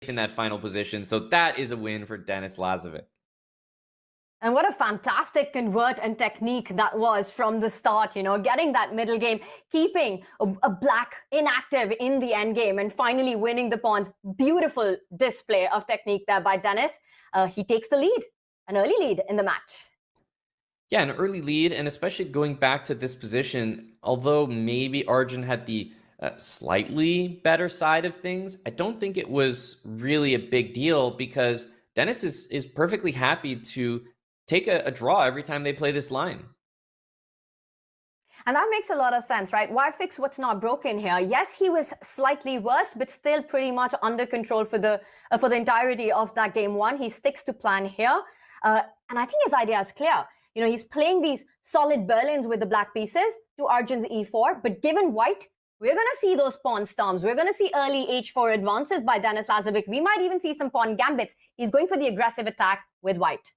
in that final position. So that is a win for Denis LAZAVIK. And what a fantastic convert and technique that was from the start, getting that middle game, keeping a black inactive in the end game, and finally winning the pawns. Beautiful display of technique there by Denis. He takes the lead, an early lead in the match. Yeah, an early lead, and especially going back to this position, although maybe Arjun had the slightly better side of things, I don't think it was really a big deal because Denis is perfectly happy to take a draw every time they play this line. And that makes a lot of sense, right? Why fix what's not broken here? Yes, he was slightly worse, but still pretty much under control for the entirety of that game one. He sticks to plan here. And I think his idea is clear. He's playing these solid Berlins with the black pieces to Arjun's e4, but given white, we're going to see those pawn storms. We're going to see early h4 advances by Denis LAZAVIK. We might even see some pawn gambits. He's going for the aggressive attack with white.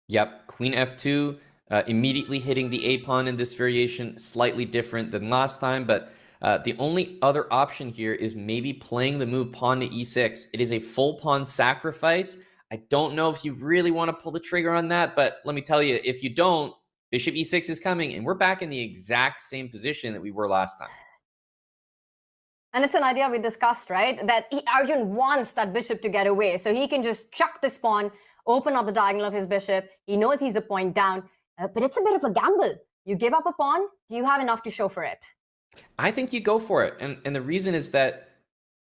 Yep, queen f2, immediately hitting the a-pawn in this variation, slightly different than last time, but the only other option here is maybe playing the move pawn to e6. It is a full pawn sacrifice. I don't know if you really want to pull the trigger on that, but let me tell you, if you don't, bishop e6 is coming, and we're back in the exact same position that we were last time. And it's an idea we discussed, right? That Arjun wants that bishop to get away. So he can just chuck this pawn, open up the diagonal of his bishop. He knows he's a point down, but it's a bit of a gamble. You give up a pawn, do you have enough to show for it? I think you go for it. And the reason is that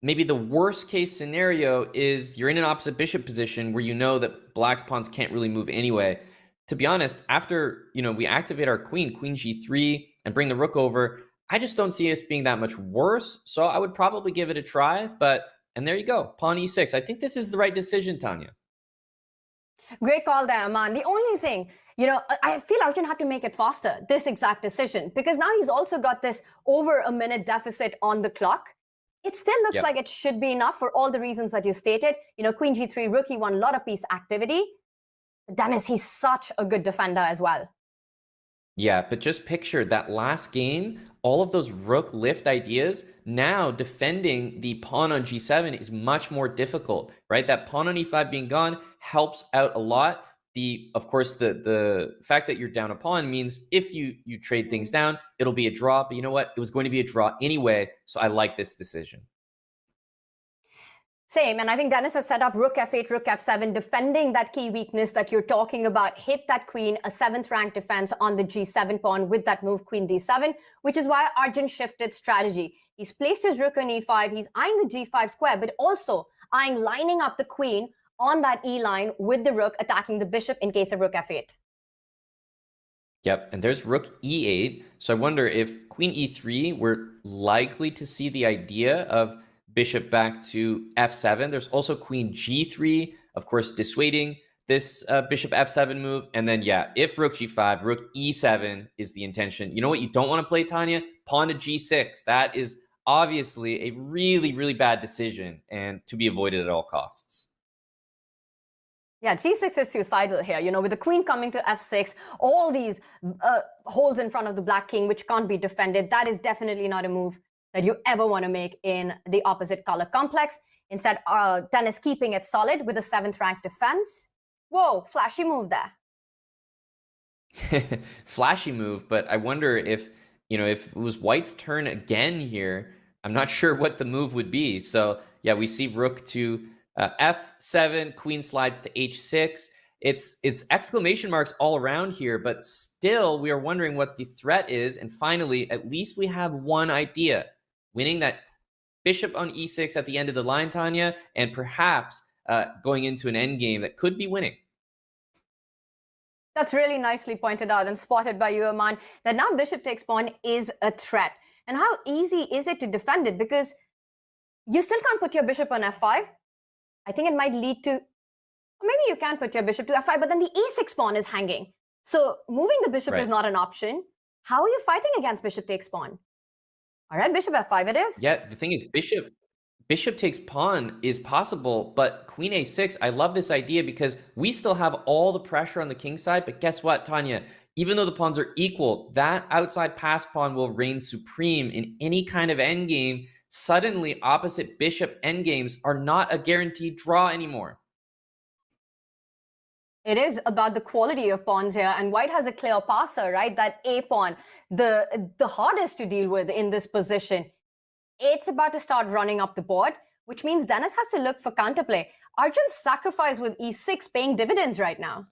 maybe the worst case scenario is you're in an opposite bishop position where you know that black's pawns can't really move anyway. To be honest, after we activate our queen g3, and bring the rook over, I just don't see us being that much worse. So I would probably give it a try. And there you go, pawn e6. I think this is the right decision, Tanya. Great call there, Aman. The only thing, I feel Arjun had to make it faster, this exact decision, because now he's also got this over a minute deficit on the clock. It still looks like it should be enough for all the reasons that you stated. Queen g3, rook e1, a lot of piece activity. Denis, he's such a good defender as well. Yeah, but just picture that last game, all of those rook lift ideas, now defending the pawn on g7 is much more difficult, right? That pawn on e5 being gone helps out a lot. Of course, the fact that you're down a pawn means if you trade things down, it'll be a draw. But you know what? It was going to be a draw anyway, so I like this decision. Same, and I think Denis has set up rook f8, rook f7, defending that key weakness that you're talking about. Hit that queen, a 7th rank defense on the g7 pawn with that move queen d7, which is why Arjun shifted strategy. He's placed his rook on e5, he's eyeing the g5 square, but also eyeing lining up the queen on that e line with the rook attacking the bishop in case of rook f8. Yep, and there's rook e8. So I wonder if queen e3, we're likely to see the idea of bishop back to f7. There's also queen g3, of course, dissuading this bishop f7 move. And then, yeah, if rook g5, rook e7 is the intention. You know what you don't want to play, Tanya? Pawn to g6. That is obviously a really, really bad decision and to be avoided at all costs. Yeah, g6 is suicidal here, with the queen coming to f6, all these holes in front of the black king, which can't be defended. That is definitely not a move that you ever want to make in the opposite color complex. Instead, Denis keeping it solid with a 7th rank defense. Whoa, flashy move there. Flashy move, but I wonder if it was white's turn again here, I'm not sure what the move would be. So yeah, we see rook to f7, queen slides to h6. It's exclamation marks all around here, but still we are wondering what the threat is. And finally, at least we have one idea. Winning that bishop on e6 at the end of the line, Tanya, and perhaps going into an endgame that could be winning. That's really nicely pointed out and spotted by you, Aman, that now bishop takes pawn is a threat. And how easy is it to defend it? Because you still can't put your bishop on f5. I think it might lead to, or maybe you can put your bishop to f5, but then the e6 pawn is hanging. So moving the bishop is not an option. How are you fighting against bishop takes pawn? All right, bishop f5 it is. Yeah, the thing is bishop takes pawn is possible, but queen a6, I love this idea because we still have all the pressure on the king side, but guess what, Tanya? Even though the pawns are equal, that outside pass pawn will reign supreme in any kind of endgame suddenly opposite bishop endgames are not a guaranteed draw anymore. It is about the quality of pawns here, and white has a clear passer, right? That a pawn, the hardest to deal with in this position. It's about to start running up the board, which means Denis has to look for counterplay. Arjun's sacrifice with e6 paying dividends right now.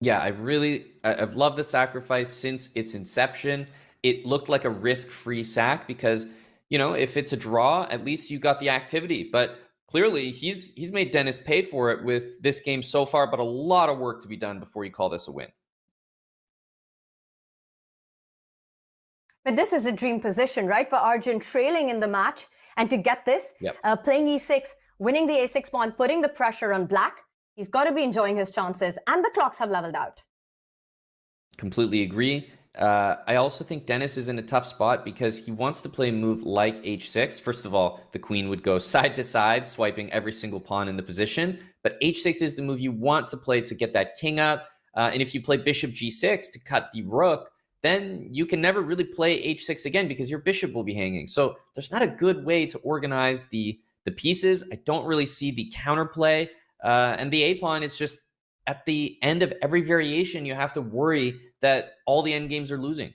Yeah, I've loved the sacrifice since its inception. It looked like a risk-free sack because, if it's a draw, at least you got the activity. But clearly, he's made Denis pay for it with this game so far, but a lot of work to be done before you call this a win. But this is a dream position, right? For Arjun trailing in the match. And to get this, Yep. Playing e6, winning the a6 pawn, putting the pressure on black, he's got to be enjoying his chances. And the clocks have leveled out. Completely agree. I also think Denis is in a tough spot because he wants to play a move like h6. First of all, the queen would go side to side, swiping every single pawn in the position. But h6 is the move you want to play to get that king up. And if you play bishop g6 to cut the rook, then you can never really play h6 again because your bishop will be hanging. So there's not a good way to organize the pieces. I don't really see the counterplay. And the a-pawn is just at the end of every variation, you have to worry that all the endgames are losing.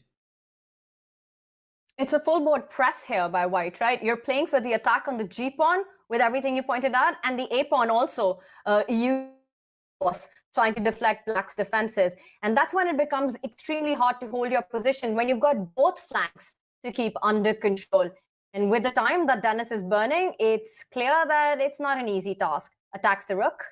It's a full board press here by white, right? You're playing for the attack on the g-pawn with everything you pointed out, and the a-pawn also you trying to deflect black's defenses. And that's when it becomes extremely hard to hold your position, when you've got both flanks to keep under control. And with the time that Denis is burning, it's clear that it's not an easy task. Attacks the rook.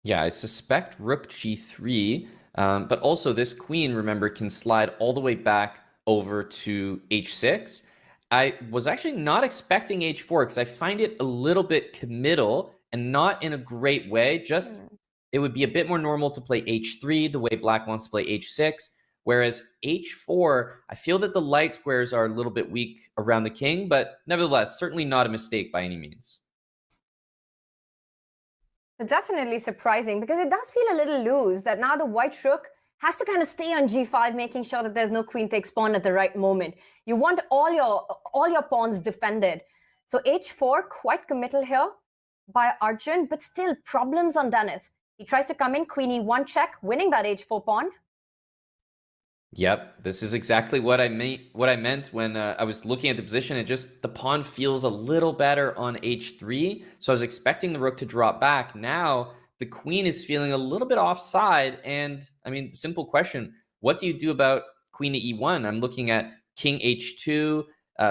Yeah, I suspect rook g3, but also this queen, remember, can slide all the way back over to h6. I was actually not expecting h4 because I find it a little bit committal and not in a great way. Just it would be a bit more normal to play h3 the way black wants to play h6, whereas h4, I feel that the light squares are a little bit weak around the king, but nevertheless, certainly not a mistake by any means. Definitely surprising because it does feel a little loose that now the white rook has to kind of stay on g5, making sure that there's no queen takes pawn at the right moment. You want all your pawns defended. So h4, quite committal here by Arjun, but still problems on Denis. He tries to come in, queen e1 check, winning that h4 pawn. Yep, this is exactly what I meant when I was looking at the position. It just, the pawn feels a little better on h3. So I was expecting the rook to drop back. Now the queen is feeling a little bit offside. And I mean, simple question, what do you do about queen to e1? I'm looking at king h2,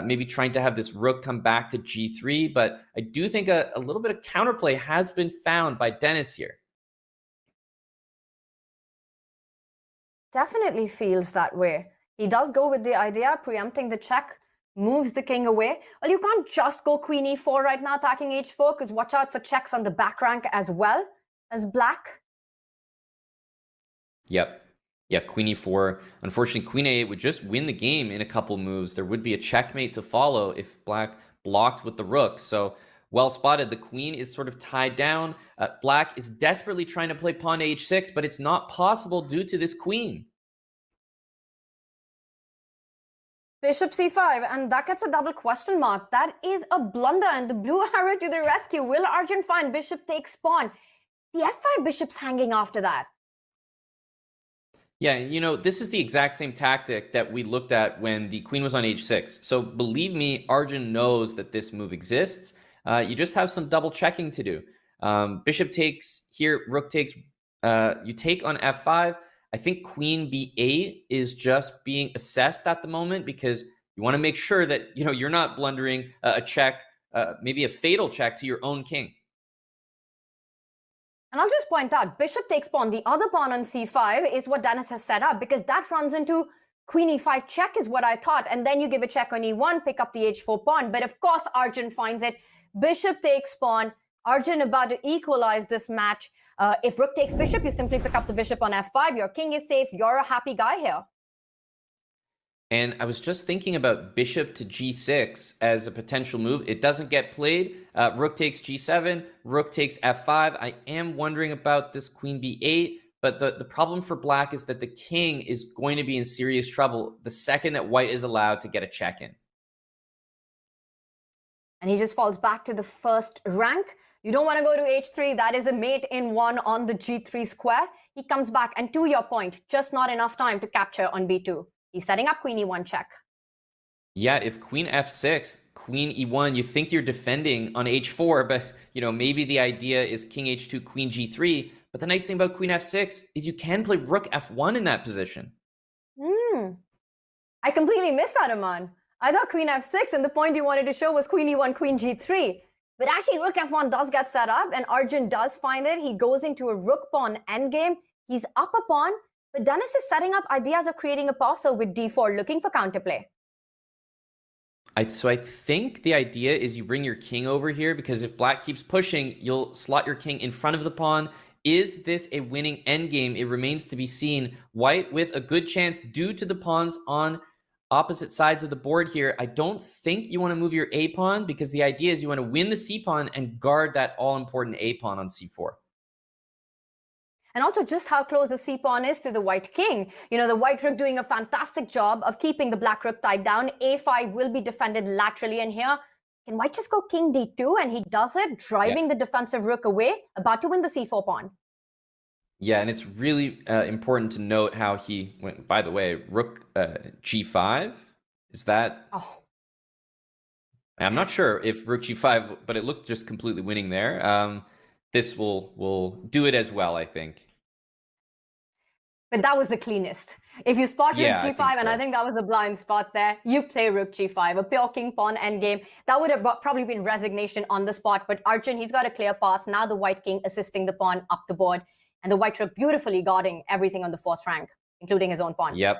maybe trying to have this rook come back to g3. But I do think a little bit of counterplay has been found by Denis here. Definitely feels that way. He does go with the idea, preempting the check, moves the king away. Well, you can't just go queen e4 right now, attacking h4, because watch out for checks on the back rank as well as black. Yep. Yeah, queen e4. Unfortunately, queen a8 would just win the game in a couple moves. There would be a checkmate to follow if black blocked with the rook. So well spotted. The queen is sort of tied down. Black is desperately trying to play pawn to h6, but it's not possible due to this queen. Bishop c5, and that gets a double question mark. That is a blunder, and the blue arrow to the rescue. Will Arjun find bishop takes pawn? The f5 bishop's hanging after that. Yeah, this is the exact same tactic that we looked at when the queen was on h6. So believe me, Arjun knows that this move exists. You just have some double checking to do. Bishop takes here, rook takes, you take on f5. I think queen b8 is just being assessed at the moment because you want to make sure that, you're not blundering a check, maybe a fatal check to your own king. And I'll just point out, bishop takes pawn. The other pawn on c5 is what Denis has set up because that runs into queen e5 check is what I thought. And then you give a check on e1, pick up the h4 pawn. But of course, Arjun finds it. Bishop takes pawn. Arjun about to equalize this match. If rook takes bishop, you simply pick up the bishop on f5. Your king is safe. You're a happy guy here. And I was just thinking about bishop to g6 as a potential move. It doesn't get played. Rook takes g7, rook takes f5. I am wondering about this queen b8, But the problem for black is that the king is going to be in serious trouble the second that white is allowed to get a check in. And he just falls back to the first rank. You don't want to go to h3. That is a mate in one on the g3 square. He comes back, and to your point, just not enough time to capture on b2. He's setting up queen e1 check. Yeah, if queen f6, queen e1, you think you're defending on h4, but maybe the idea is king h2, queen g3. But the nice thing about queen f6 is you can play rook f1 in that position. I completely missed that, Aman. I thought queen f6, and the point you wanted to show was queen e1, queen g3. But actually, rook f1 does get set up, and Arjun does find it. He goes into a rook pawn endgame. He's up a pawn, but Denis is setting up ideas of creating a parcel with d4, looking for counterplay. So I think the idea is you bring your king over here, because if black keeps pushing, you'll slot your king in front of the pawn. Is this a winning endgame? It remains to be seen. White with a good chance due to the pawns on opposite sides of the board here. I don't think you want to move your a pawn, because the idea is you want to win the c pawn and guard that all-important a pawn on c4. And also just how close the c-pawn is to the white king. The white rook doing a fantastic job of keeping the black rook tied down. a5 will be defended laterally, and here, can white just go king d2? And he does it, driving the defensive rook away, about to win the c4 pawn. Yeah, and it's really important to note how he went. By the way, rook g5, is that... Oh. I'm not sure if rook g5, but it looked just completely winning there. This will do it as well, I think. But that was the cleanest. If you spot rook g5, and so. I think that was the blind spot there, you play rook g5, a pure king pawn endgame. That would have probably been resignation on the spot. But Arjun, he's got a clear path. Now the white king assisting the pawn up the board, and the white rook beautifully guarding everything on the fourth rank, including his own pawn. Yep.